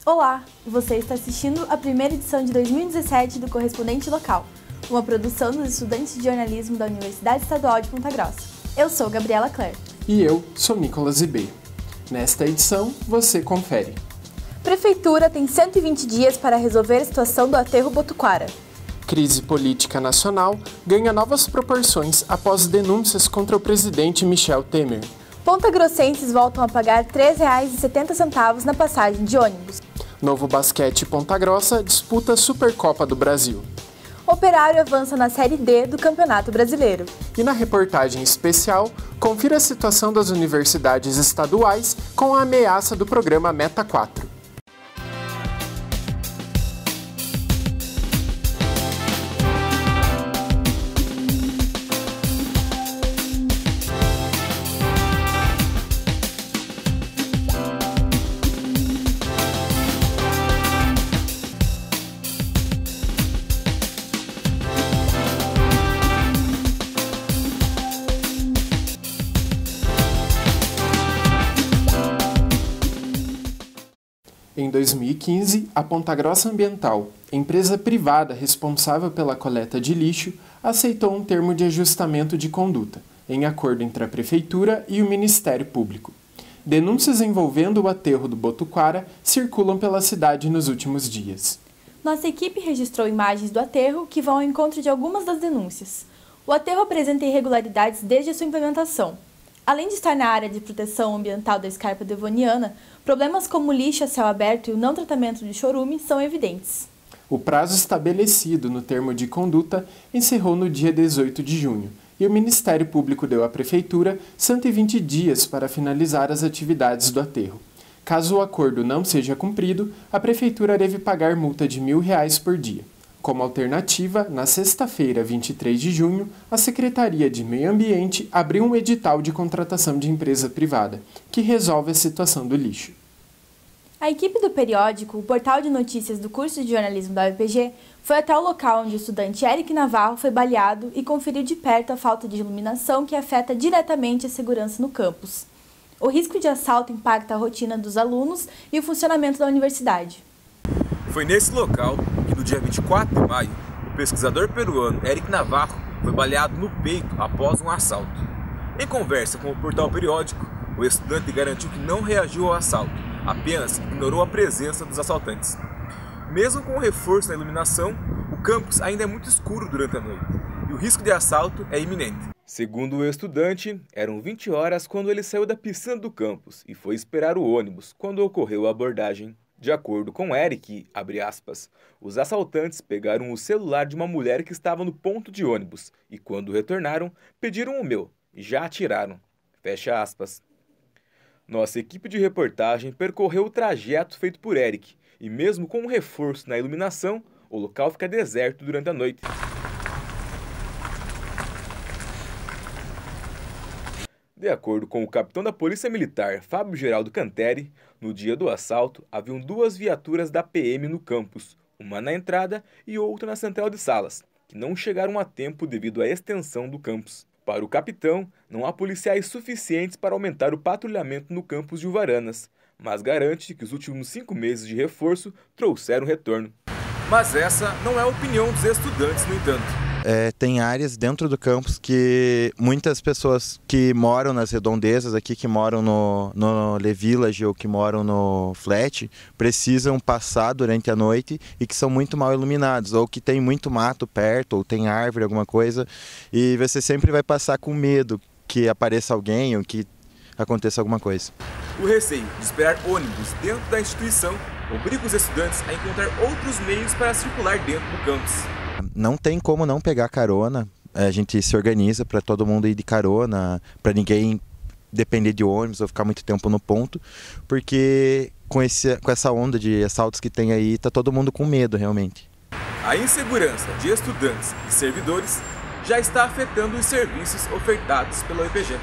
Olá, você está assistindo a primeira edição de 2017 do Correspondente Local, uma produção dos estudantes de jornalismo da Universidade Estadual de Ponta Grossa. Eu sou Gabriela Clare. E eu sou Nicolas Ribeiro. Nesta edição, você confere. Prefeitura tem 120 dias para resolver a situação do aterro Botuquara. Crise política nacional ganha novas proporções após denúncias contra o presidente Michel Temer. Pontagrossenses voltam a pagar R$ 3,70 na passagem de ônibus. Novo Basquete Ponta Grossa disputa a Supercopa do Brasil. Operário avança na Série D do Campeonato Brasileiro. E na reportagem especial, confira a situação das universidades estaduais com a ameaça do programa Meta 4. Em 2015, a Ponta Grossa Ambiental, empresa privada responsável pela coleta de lixo, aceitou um termo de ajustamento de conduta, em acordo entre a Prefeitura e o Ministério Público. Denúncias envolvendo o aterro do Botuquara circulam pela cidade nos últimos dias. Nossa equipe registrou imagens do aterro que vão ao encontro de algumas das denúncias. O aterro apresenta irregularidades desde a sua implementação. Além de estar na área de proteção ambiental da Escarpa Devoniana, problemas como lixo a céu aberto e o não tratamento de chorume são evidentes. O prazo estabelecido no termo de conduta encerrou no dia 18 de junho e o Ministério Público deu à Prefeitura 120 dias para finalizar as atividades do aterro. Caso o acordo não seja cumprido, a Prefeitura deve pagar multa de R$ 1.000 por dia. Como alternativa, na sexta-feira, 23 de junho, a Secretaria de Meio Ambiente abriu um edital de contratação de empresa privada, que resolve a situação do lixo. A equipe do periódico, o portal de notícias do curso de jornalismo da UEPG, foi até o local onde o estudante Eric Navarro foi baleado e conferiu de perto a falta de iluminação que afeta diretamente a segurança no campus. O risco de assalto impacta a rotina dos alunos e o funcionamento da universidade. Foi nesse local que, no dia 24 de maio, o pesquisador peruano Eric Navarro foi baleado no peito após um assalto. Em conversa com o portal periódico, o estudante garantiu que não reagiu ao assalto, apenas ignorou a presença dos assaltantes. Mesmo com o reforço na iluminação, o campus ainda é muito escuro durante a noite e o risco de assalto é iminente. Segundo o estudante, eram 20 horas quando ele saiu da piscina do campus e foi esperar o ônibus quando ocorreu a abordagem. De acordo com Eric, abre aspas, os assaltantes pegaram o celular de uma mulher que estava no ponto de ônibus e, quando retornaram, pediram o meu e já atiraram. Fecha aspas. Nossa equipe de reportagem percorreu o trajeto feito por Eric e, mesmo com um reforço na iluminação, o local fica deserto durante a noite. De acordo com o capitão da Polícia Militar, Fábio Geraldo Canteri, no dia do assalto, haviam 2 viaturas da PM no campus, uma na entrada e outra na central de salas, que não chegaram a tempo devido à extensão do campus. Para o capitão, não há policiais suficientes para aumentar o patrulhamento no campus de Uvaranas, mas garante que os últimos 5 meses de reforço trouxeram retorno. Mas essa não é a opinião dos estudantes, no entanto. Tem áreas dentro do campus que muitas pessoas que moram nas redondezas aqui, que moram no Le Village ou que moram no Flat, precisam passar durante a noite e que são muito mal iluminados, ou que tem muito mato perto, ou tem árvore, alguma coisa, e você sempre vai passar com medo que apareça alguém ou que aconteça alguma coisa. O receio de esperar ônibus dentro da instituição obriga os estudantes a encontrar outros meios para circular dentro do campus. Não tem como não pegar carona, a gente se organiza para todo mundo ir de carona, para ninguém depender de ônibus ou ficar muito tempo no ponto, porque com essa onda de assaltos que tem aí, tá todo mundo com medo realmente. A insegurança de estudantes e servidores já está afetando os serviços ofertados pela UEPG.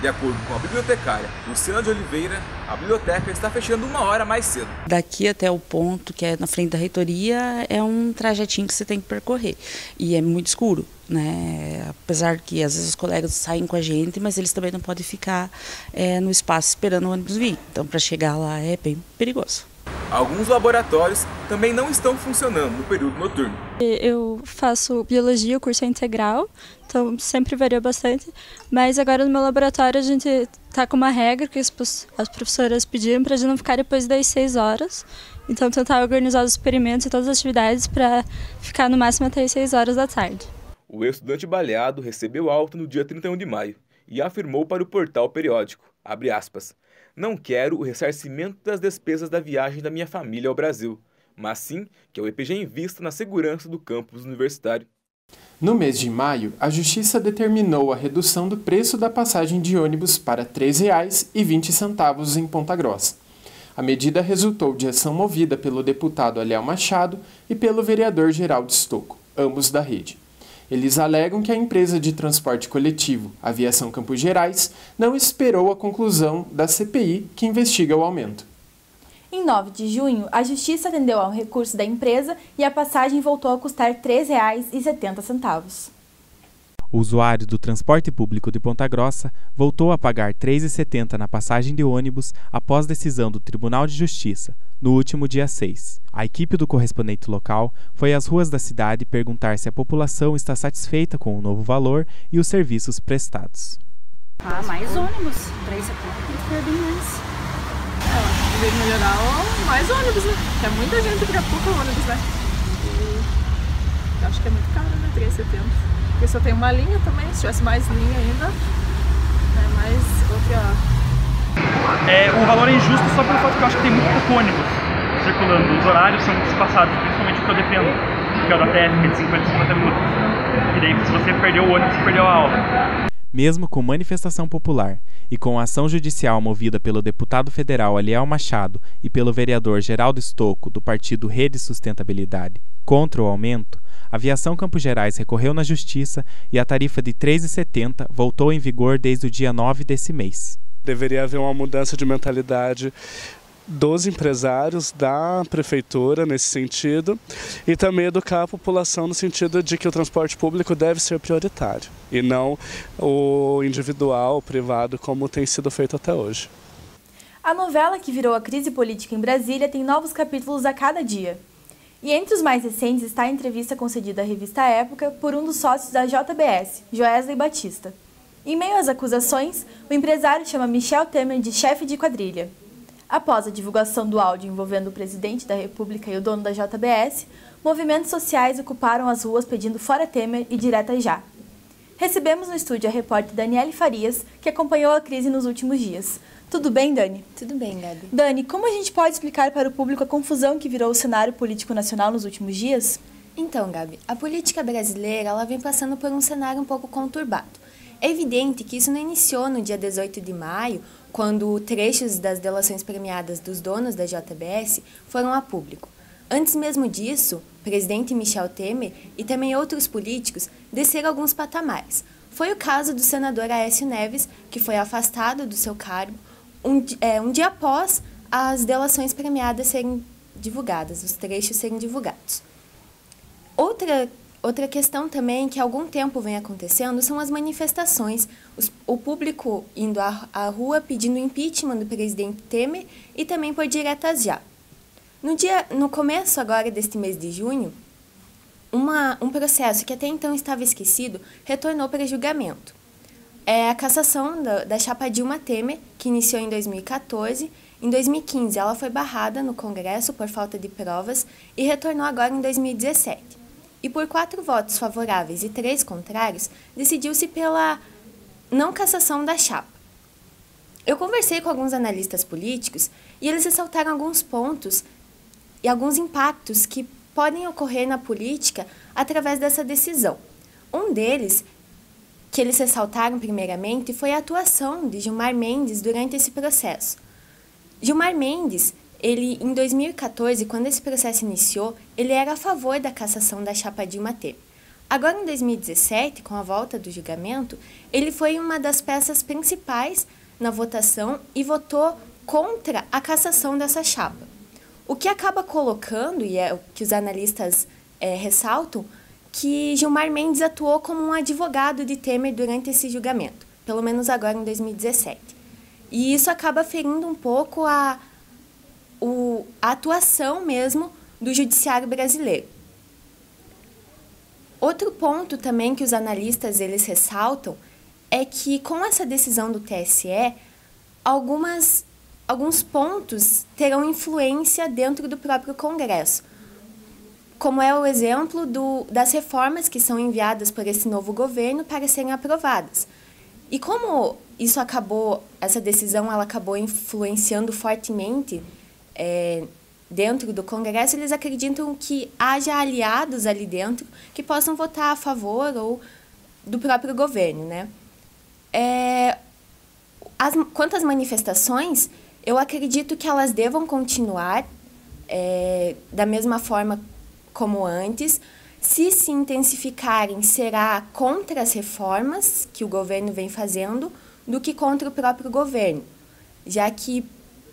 De acordo com a bibliotecária Luciana de Oliveira, a biblioteca está fechando 1 hora mais cedo. Daqui até o ponto, que é na frente da reitoria, é um trajetinho que você tem que percorrer. E é muito escuro, né? Apesar que às vezes os colegas saem com a gente, mas eles também não podem ficar no espaço esperando o ônibus vir. Então, para chegar lá é bem perigoso. Alguns laboratórios também não estão funcionando no período noturno. Eu faço biologia, o curso é integral, então sempre varia bastante, mas agora no meu laboratório a gente está com uma regra que as professoras pediram para a gente não ficar depois das 6 horas, então tentar organizar os experimentos e todas as atividades para ficar no máximo até as 6 horas da tarde. O estudante baleado recebeu alta no dia 31 de maio e afirmou para o portal periódico, abre aspas, "Não quero o ressarcimento das despesas da viagem da minha família ao Brasil, mas sim que a UEPG invista na segurança do campus universitário." No mês de maio, a Justiça determinou a redução do preço da passagem de ônibus para R$ 3,20 em Ponta Grossa. A medida resultou de ação movida pelo deputado Aliel Machado e pelo vereador Geraldo Stocco, ambos da rede. Eles alegam que a empresa de transporte coletivo, Aviação Campos Gerais, não esperou a conclusão da CPI que investiga o aumento. Em 9 de junho, a Justiça atendeu a um recurso da empresa e a passagem voltou a custar R$ 3,70. O usuário do transporte público de Ponta Grossa voltou a pagar R$ 3,70 na passagem de ônibus após decisão do Tribunal de Justiça, no último dia 6. A equipe do correspondente local foi às ruas da cidade perguntar se a população está satisfeita com o novo valor e os serviços prestados. Mais ônibus, 3,70 tem que ter bem mais. Em vez de melhorar, mais ônibus, né? Porque é muita gente para pouco ônibus, né? E eu acho que é muito caro, né? 3,70. Porque só tem uma linha também, se tivesse mais linha ainda, né? Mais outra. O valor é injusto só pelo fato que eu acho que tem muito pouco ônibus circulando. Os horários são espaçados, principalmente o que eu dependo, que é o da TF, que é de 50 a 50 minutos. E daí, se você perdeu o ônibus, você perdeu a aula. Mesmo com manifestação popular e com a ação judicial movida pelo deputado federal Aliel Machado e pelo vereador Geraldo Stocco, do partido Rede Sustentabilidade, contra o aumento, a Aviação Campos Gerais recorreu na Justiça e a tarifa de R$ 3,70 voltou em vigor desde o dia 9 desse mês. Deveria haver uma mudança de mentalidade dos empresários, da prefeitura nesse sentido, e também educar a população no sentido de que o transporte público deve ser prioritário e não o individual, o privado, como tem sido feito até hoje. A novela que virou a crise política em Brasília tem novos capítulos a cada dia. E entre os mais recentes está a entrevista concedida à revista Época por um dos sócios da JBS, Joesley Batista. Em meio às acusações, o empresário chama Michel Temer de chefe de quadrilha. Após a divulgação do áudio envolvendo o presidente da República e o dono da JBS, movimentos sociais ocuparam as ruas pedindo fora Temer e direta já. Recebemos no estúdio a repórter Daniele Farias, que acompanhou a crise nos últimos dias. Tudo bem, Dani? Tudo bem, Gabi. Dani, como a gente pode explicar para o público a confusão que virou o cenário político nacional nos últimos dias? Então, Gabi, a política brasileira ela vem passando por um cenário um pouco conturbado. É evidente que isso não iniciou no dia 18 de maio, quando trechos das delações premiadas dos donos da JBS foram a público. Antes mesmo disso, o presidente Michel Temer e também outros políticos desceram alguns patamares. Foi o caso do senador Aécio Neves, que foi afastado do seu cargo um dia após as delações premiadas serem divulgadas, os trechos serem divulgados. Outra questão também que há algum tempo vem acontecendo são as manifestações, o público indo à rua pedindo impeachment do presidente Temer e também por diretas já. No começo agora deste mês de junho, um processo que até então estava esquecido retornou para julgamento. É a cassação da chapa Dilma Temer, que iniciou em 2014. Em 2015, ela foi barrada no Congresso por falta de provas e retornou agora em 2017. E por 4 votos favoráveis e 3 contrários, decidiu-se pela não cassação da chapa. Eu conversei com alguns analistas políticos e eles ressaltaram alguns pontos e alguns impactos que podem ocorrer na política através dessa decisão. Um deles, que eles ressaltaram primeiramente, foi a atuação de Gilmar Mendes durante esse processo. Gilmar Mendes, ele, em 2014, quando esse processo iniciou, ele era a favor da cassação da chapa Dilma Temer. Agora, em 2017, com a volta do julgamento, ele foi uma das peças principais na votação e votou contra a cassação dessa chapa. O que acaba colocando, e é o que os analistas ressaltam, que Gilmar Mendes atuou como um advogado de Temer durante esse julgamento, pelo menos agora em 2017. E isso acaba ferindo um pouco a atuação mesmo do judiciário brasileiro. Outro ponto também que os analistas eles ressaltam é que com essa decisão do TSE, alguns pontos terão influência dentro do próprio Congresso, como é o exemplo das reformas que são enviadas por esse novo governo para serem aprovadas. E como essa decisão ela acabou influenciando fortemente dentro do Congresso, eles acreditam que haja aliados ali dentro que possam votar a favor ou do próprio governo, né? Quanto às manifestações, eu acredito que elas devam continuar da mesma forma como antes. Se se intensificarem, será contra as reformas que o governo vem fazendo do que contra o próprio governo, já que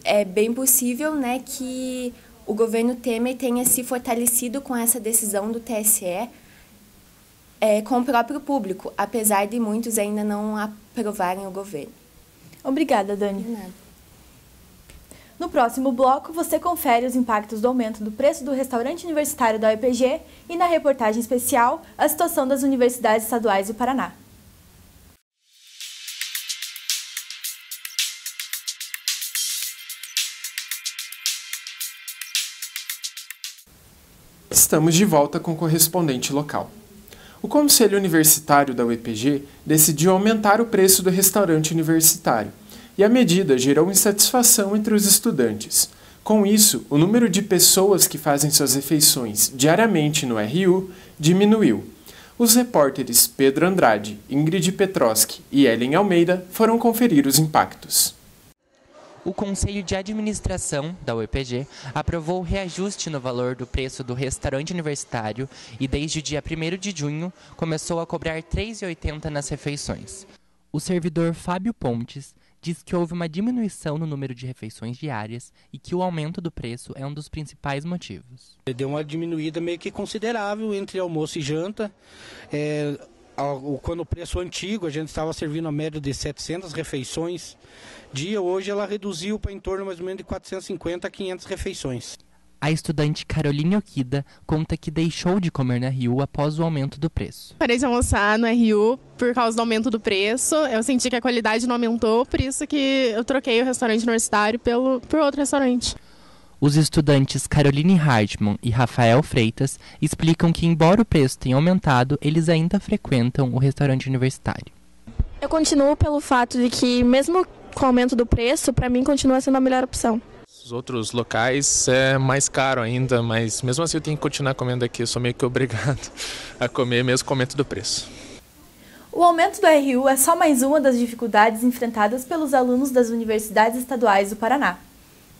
é bem possível, né, que o governo Temer tenha se fortalecido com essa decisão do TSE com o próprio público, apesar de muitos ainda não aprovarem o governo. Obrigada, Dani. De nada. No próximo bloco, você confere os impactos do aumento do preço do restaurante universitário da UEPG e, na reportagem especial, a situação das universidades estaduais do Paraná. Estamos de volta com o correspondente local. O Conselho Universitário da UEPG decidiu aumentar o preço do restaurante universitário, e a medida gerou insatisfação entre os estudantes. Com isso, o número de pessoas que fazem suas refeições diariamente no RU diminuiu. Os repórteres Pedro Andrade, Ingrid Petroski e Ellen Almeida foram conferir os impactos. O Conselho de Administração da UEPG aprovou o reajuste no valor do preço do restaurante universitário e desde o dia 1º de junho começou a cobrar R$ 3,80 nas refeições. O servidor Fábio Pontes diz que houve uma diminuição no número de refeições diárias e que o aumento do preço é um dos principais motivos. Deu uma diminuída meio que considerável entre almoço e janta. Quando o preço antigo, a gente estava servindo a média de 700 refeições dia, hoje ela reduziu para em torno mais ou menos de 450 a 500 refeições. A estudante Caroline Okida conta que deixou de comer na RU após o aumento do preço. Parei de almoçar no RU por causa do aumento do preço. Eu senti que a qualidade não aumentou, por isso que eu troquei o restaurante universitário por outro restaurante. Os estudantes Caroline Hartmann e Rafael Freitas explicam que, embora o preço tenha aumentado, eles ainda frequentam o restaurante universitário. Eu continuo pelo fato de que, mesmo com o aumento do preço, para mim continua sendo a melhor opção. Os outros locais é mais caro ainda, mas mesmo assim eu tenho que continuar comendo aqui. Eu sou meio que obrigado a comer mesmo com o aumento do preço. O aumento do RU é só mais uma das dificuldades enfrentadas pelos alunos das universidades estaduais do Paraná.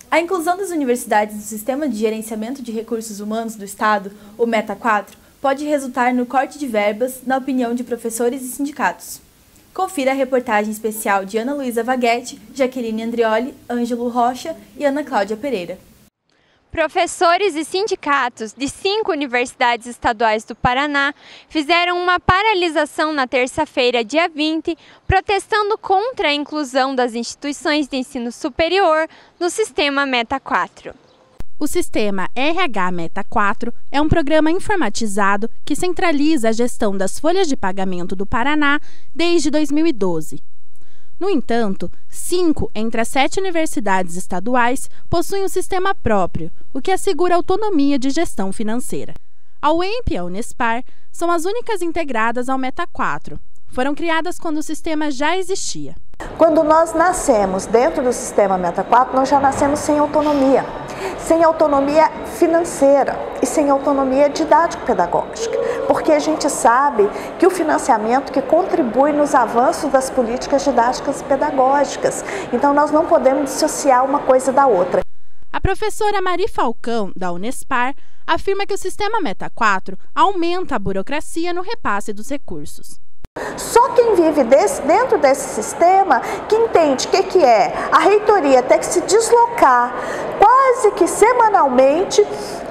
A inclusão das universidades no Sistema de Gerenciamento de Recursos Humanos do Estado, o META 4, pode resultar no corte de verbas, na opinião de professores e sindicatos. Confira a reportagem especial de Ana Luísa Vaguete, Jaqueline Andrioli, Ângelo Rocha e Ana Cláudia Pereira. Professores e sindicatos de 5 universidades estaduais do Paraná fizeram uma paralisação na terça-feira, dia 20, protestando contra a inclusão das instituições de ensino superior no Sistema META 4. O Sistema RH META 4 é um programa informatizado que centraliza a gestão das folhas de pagamento do Paraná desde 2012. No entanto, 5 entre as 7 universidades estaduais possuem um sistema próprio, o que assegura autonomia de gestão financeira. A UEMP e a Unespar são as únicas integradas ao META 4. Foram criadas quando o sistema já existia. Quando nós nascemos dentro do sistema META 4, nós já nascemos sem autonomia financeira e sem autonomia didático-pedagógica, porque a gente sabe que o financiamento que contribui nos avanços das políticas didáticas e pedagógicas, então nós não podemos dissociar uma coisa da outra. A professora Mari Falcão, da Unespar, afirma que o sistema META 4 aumenta a burocracia no repasse dos recursos. Só quem vive dentro desse sistema que entende o que é a reitoria ter que se deslocar quase que semanalmente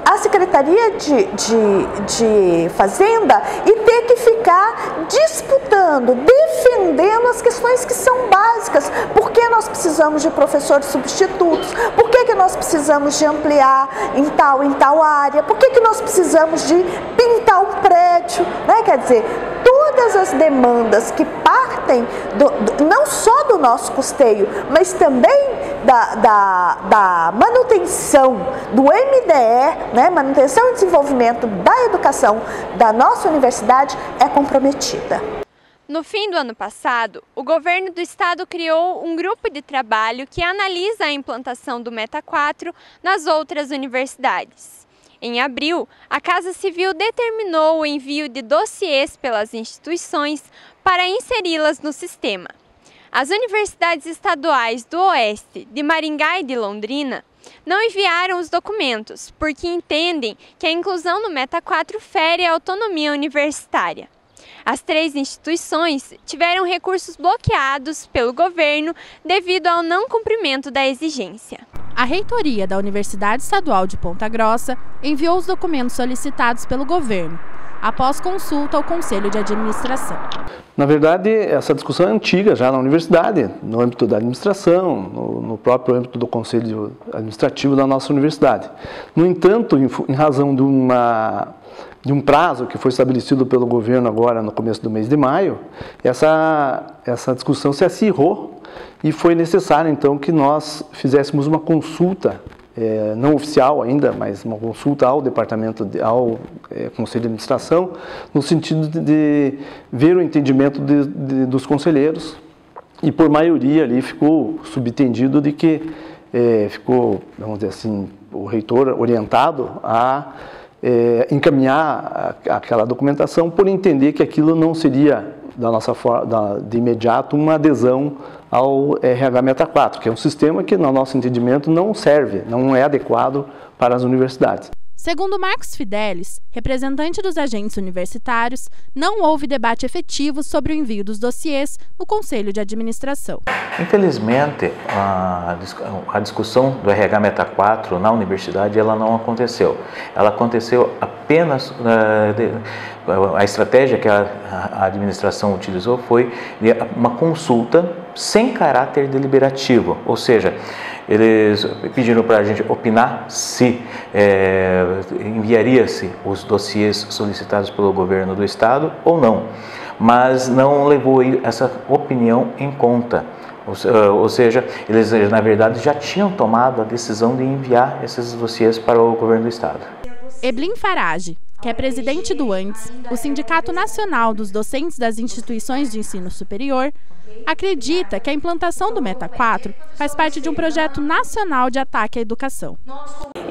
à Secretaria de Fazenda e ter que ficar disputando, defendendo entendendo as questões que são básicas. Por que nós precisamos de professores substitutos? Por que nós precisamos de ampliar em tal área? Por que nós precisamos de pintar um prédio? Né? Quer dizer, todas as demandas que partem não só do nosso custeio, mas também da manutenção do MDE, né? Manutenção e desenvolvimento da educação da nossa universidade é comprometida. No fim do ano passado, o governo do estado criou um grupo de trabalho que analisa a implantação do Meta 4 nas outras universidades. Em abril, a Casa Civil determinou o envio de dossiês pelas instituições para inseri-las no sistema. As universidades estaduais do Oeste, de Maringá e de Londrina não enviaram os documentos, porque entendem que a inclusão no Meta 4 fere a autonomia universitária. As 3 instituições tiveram recursos bloqueados pelo governo devido ao não cumprimento da exigência. A reitoria da Universidade Estadual de Ponta Grossa enviou os documentos solicitados pelo governo, após consulta ao Conselho de Administração. Na verdade, essa discussão é antiga já na universidade, no âmbito da administração, no próprio âmbito do Conselho Administrativo da nossa universidade. No entanto, em razão de um prazo que foi estabelecido pelo governo agora no começo do mês de maio, essa discussão se acirrou e foi necessário então que nós fizéssemos uma consulta, não oficial ainda, mas uma consulta ao ao Conselho de Administração, no sentido de ver o entendimento dos conselheiros, e por maioria ali ficou subentendido de que ficou, vamos dizer assim, o reitor orientado a encaminhar aquela documentação por entender que aquilo não seria de imediato uma adesão ao RH Meta 4, que é um sistema que, no nosso entendimento, não serve, não é adequado para as universidades. Segundo Marcos Fidelis, representante dos agentes universitários, não houve debate efetivo sobre o envio dos dossiês no Conselho de Administração. Infelizmente, a discussão do RH Meta 4 na universidade ela não aconteceu. Ela aconteceu apenas, a estratégia que a administração utilizou foi uma consulta sem caráter deliberativo, ou seja, eles pediram para a gente opinar se enviaria-se os dossiês solicitados pelo governo do estado ou não, mas não levou essa opinião em conta. Ou seja, eles na verdade já tinham tomado a decisão de enviar esses dossiês para o governo do estado. Eblin Farage, que é presidente do ANDES, o Sindicato Nacional dos Docentes das Instituições de Ensino Superior, acredita que a implantação do Meta 4 faz parte de um projeto nacional de ataque à educação.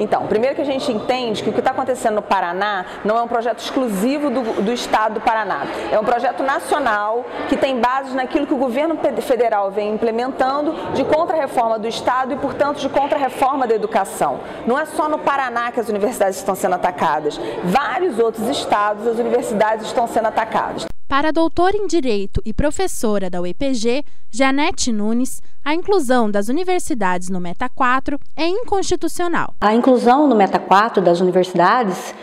Então, primeiro que a gente entende que o que está acontecendo no Paraná não é um projeto exclusivo do estado do Paraná. É um projeto nacional que tem bases naquilo que o governo federal vem implementando de contra-reforma do estado e, portanto, de contra-reforma da educação. Não é só no Paraná que as universidades estão sendo atacadas. Vários outros estados as universidades estão sendo atacadas. Para a doutora em Direito e professora da UEPG, Janete Nunes, a inclusão das universidades no Meta 4 é inconstitucional. A inclusão no Meta 4 das universidades,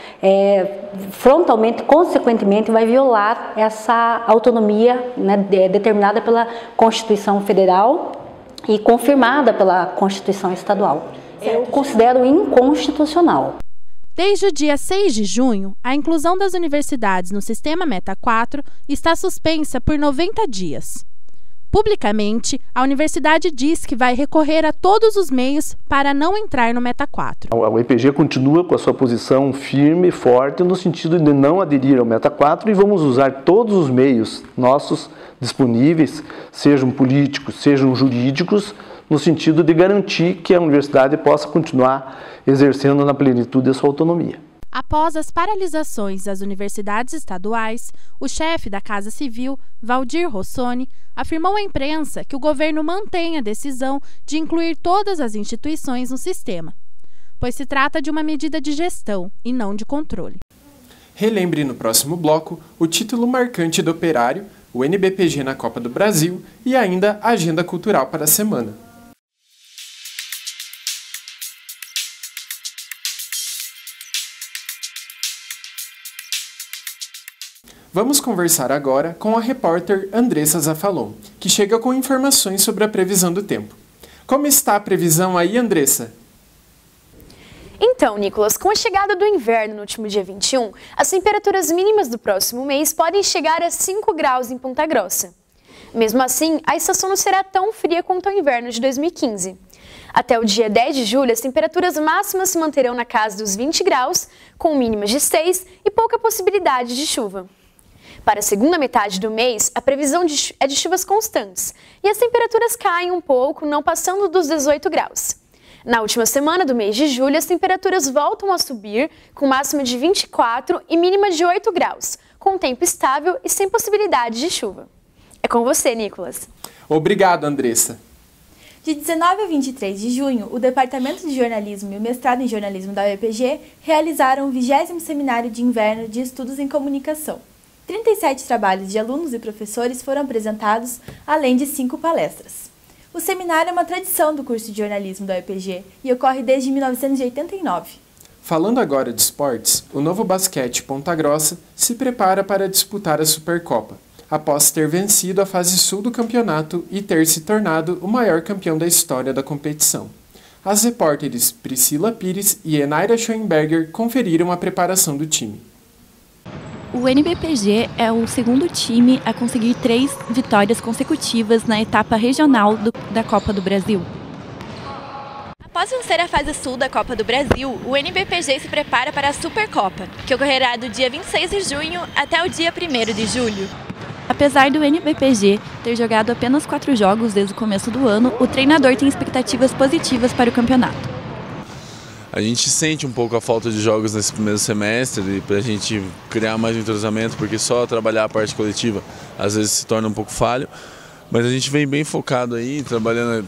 frontalmente, consequentemente, vai violar essa autonomia, né, determinada pela Constituição Federal e confirmada pela Constituição Estadual. Eu considero inconstitucional. Desde o dia 6 de junho, a inclusão das universidades no sistema Meta 4 está suspensa por 90 dias. Publicamente, a universidade diz que vai recorrer a todos os meios para não entrar no Meta 4. A UEPG continua com a sua posição firme e forte no sentido de não aderir ao Meta 4 e vamos usar todos os meios nossos disponíveis, sejam políticos, sejam jurídicos, no sentido de garantir que a universidade possa continuar exercendo na plenitude a sua autonomia. Após as paralisações das universidades estaduais, o chefe da Casa Civil, Valdir Rossoni, afirmou à imprensa que o governo mantém a decisão de incluir todas as instituições no sistema, pois se trata de uma medida de gestão e não de controle. Relembre no próximo bloco o título marcante do Operário, o NBPG na Copa do Brasil e ainda a agenda cultural para a semana. Vamos conversar agora com a repórter Andressa Zafalon, que chega com informações sobre a previsão do tempo. Como está a previsão aí, Andressa? Então, Nicolas, com a chegada do inverno no último dia 21, as temperaturas mínimas do próximo mês podem chegar a 5 graus em Ponta Grossa. Mesmo assim, a estação não será tão fria quanto o inverno de 2015. Até o dia 10 de julho, as temperaturas máximas se manterão na casa dos 20 graus, com mínimas de 6 e pouca possibilidade de chuva. Para a segunda metade do mês, a previsão é de chuvas constantes e as temperaturas caem um pouco, não passando dos 18 graus. Na última semana do mês de julho, as temperaturas voltam a subir, com máxima de 24 e mínima de 8 graus, com tempo estável e sem possibilidade de chuva. É com você, Nicolas. Obrigado, Andressa. De 19 a 23 de junho, o Departamento de Jornalismo e o Mestrado em Jornalismo da UEPG realizaram o 20º Seminário de Inverno de Estudos em Comunicação. 37 trabalhos de alunos e professores foram apresentados, além de 5 palestras. O seminário é uma tradição do curso de jornalismo da UEPG e ocorre desde 1989. Falando agora de esportes, o Novo Basquete Ponta Grossa se prepara para disputar a Supercopa, após ter vencido a fase sul do campeonato e ter se tornado o maior campeão da história da competição. As repórteres Priscila Pires e Enaira Schoenberger conferiram a preparação do time. O NBPG é o segundo time a conseguir 3 vitórias consecutivas na etapa regional da Copa do Brasil. Após vencer a fase sul da Copa do Brasil, o NBPG se prepara para a Supercopa, que ocorrerá do dia 26 de junho até o dia 1º de julho. Apesar do NBPG ter jogado apenas 4 jogos desde o começo do ano, o treinador tem expectativas positivas para o campeonato. A gente sente um pouco a falta de jogos nesse primeiro semestre para a gente criar mais entrosamento, porque só trabalhar a parte coletiva às vezes se torna um pouco falho. Mas a gente vem bem focado aí,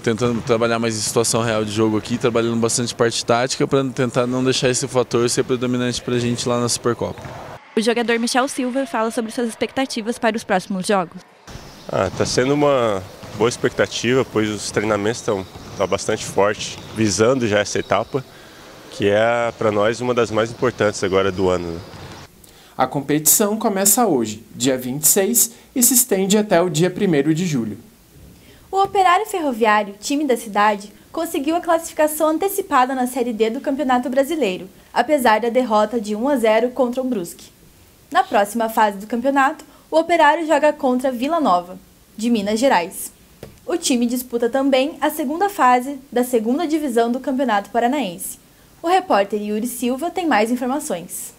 tentando trabalhar mais em situação real de jogo aqui, trabalhando bastante parte tática para tentar não deixar esse fator ser predominante para a gente lá na Supercopa. O jogador Michel Silva fala sobre suas expectativas para os próximos jogos. Está sendo uma boa expectativa, pois os treinamentos estão bastante fortes, visando já essa etapa, que é para nós uma das mais importantes agora do ano, né? A competição começa hoje, dia 26, e se estende até o dia 1º de julho. O Operário Ferroviário, time da cidade, conseguiu a classificação antecipada na Série D do Campeonato Brasileiro, apesar da derrota de 1-0 contra o Brusque. Na próxima fase do campeonato, o Operário joga contra Vila Nova, de Minas Gerais. O time disputa também a segunda fase da segunda divisão do Campeonato Paranaense. O repórter Yuri Silva tem mais informações.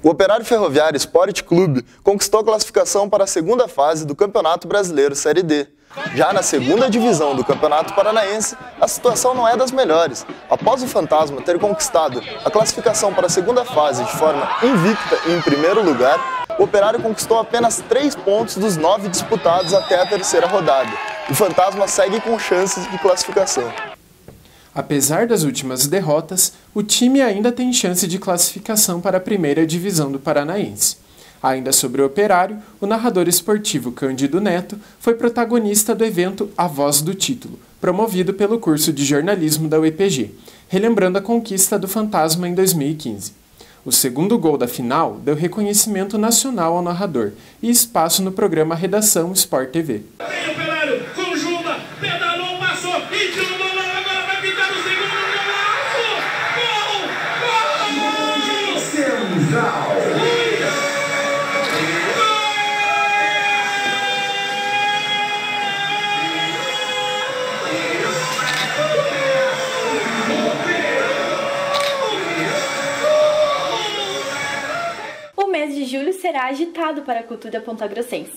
O Operário Ferroviário Esporte Clube conquistou a classificação para a segunda fase do Campeonato Brasileiro Série D. Já na segunda divisão do Campeonato Paranaense, a situação não é das melhores. Após o Fantasma ter conquistado a classificação para a segunda fase de forma invicta e em primeiro lugar, o Operário conquistou apenas 3 pontos dos 9 disputados até a terceira rodada. O Fantasma segue com chances de classificação. Apesar das últimas derrotas, o time ainda tem chance de classificação para a primeira divisão do Paranaense. Ainda sobre o Operário, o narrador esportivo Cândido Neto foi protagonista do evento A Voz do Título, promovido pelo curso de jornalismo da UEPG, relembrando a conquista do Fantasma em 2015. O segundo gol da final deu reconhecimento nacional ao narrador e espaço no programa Redação Sport TV. O mês de julho será agitado para a cultura pontagrossense.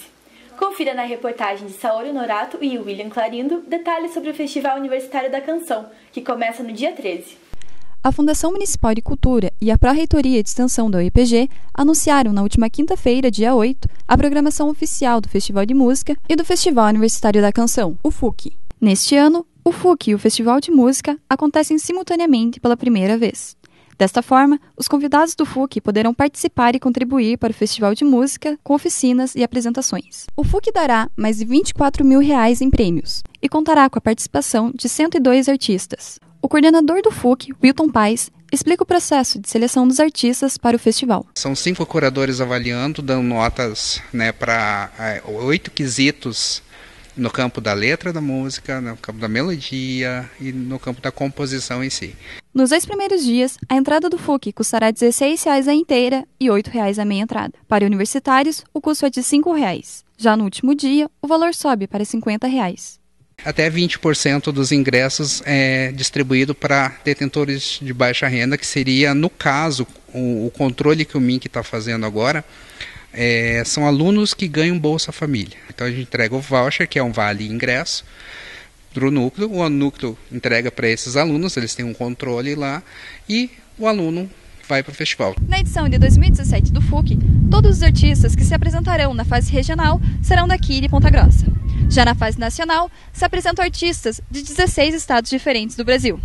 Confira na reportagem de Saori Norato e William Clarindo detalhes sobre o Festival Universitário da Canção, que começa no dia 13. A Fundação Municipal de Cultura e a Pró-Reitoria de Extensão da UEPG anunciaram na última quinta-feira, dia 8, a programação oficial do Festival de Música e do Festival Universitário da Canção, o FUC. Neste ano, o FUC e o Festival de Música acontecem simultaneamente pela primeira vez. Desta forma, os convidados do FUC poderão participar e contribuir para o Festival de Música com oficinas e apresentações. O FUC dará mais de R$24 mil em prêmios e contará com a participação de 102 artistas. O coordenador do FUC, Wilton Paes, explica o processo de seleção dos artistas para o festival. São 5 curadores avaliando, dando notas, para 8 quesitos no campo da letra da música, no campo da melodia e no campo da composição em si. Nos 2 primeiros dias, a entrada do FUC custará R$ 16,00 a inteira e R$ 8,00 a meia entrada. Para universitários, o custo é de R$ 5,00. Já no último dia, o valor sobe para R$ 50,00. Até 20% dos ingressos é distribuído para detentores de baixa renda, que seria, no caso, o controle que o MINC está fazendo agora, são alunos que ganham Bolsa Família. Então a gente entrega o voucher, que é um vale ingresso, para o núcleo entrega para esses alunos, eles têm um controle lá, e o aluno vai para o festival. Na edição de 2017 do FUC, todos os artistas que se apresentarão na fase regional serão daqui de Ponta Grossa. Já na fase nacional, se apresentam artistas de 16 estados diferentes do Brasil.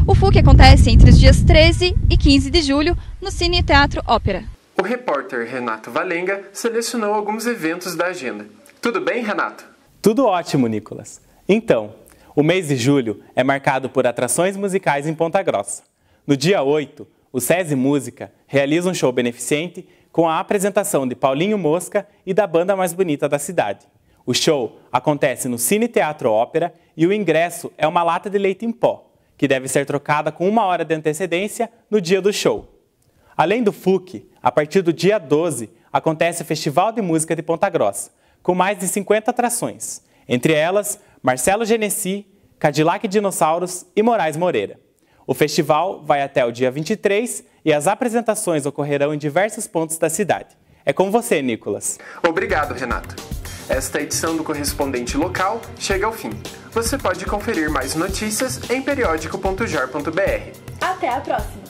O FUC acontece entre os dias 13 e 15 de julho no Cine Teatro Ópera. O repórter Renato Valenga selecionou alguns eventos da agenda. Tudo bem, Renato? Tudo ótimo, Nicolas. Então, o mês de julho é marcado por atrações musicais em Ponta Grossa. No dia 8, o SESI Música realiza um show beneficente com a apresentação de Paulinho Mosca e da banda mais bonita da cidade. O show acontece no Cine Teatro Ópera e o ingresso é uma lata de leite em pó, que deve ser trocada com 1 hora de antecedência no dia do show. Além do FUC, a partir do dia 12, acontece o Festival de Música de Ponta Grossa, com mais de 50 atrações, entre elas Marcelo Genesi, Cadillac Dinossauros e Moraes Moreira. O festival vai até o dia 23 e as apresentações ocorrerão em diversos pontos da cidade. É com você, Nicolas. Obrigado, Renato. Esta edição do Correspondente Local chega ao fim. Você pode conferir mais notícias em periódico.jor.br. Até a próxima!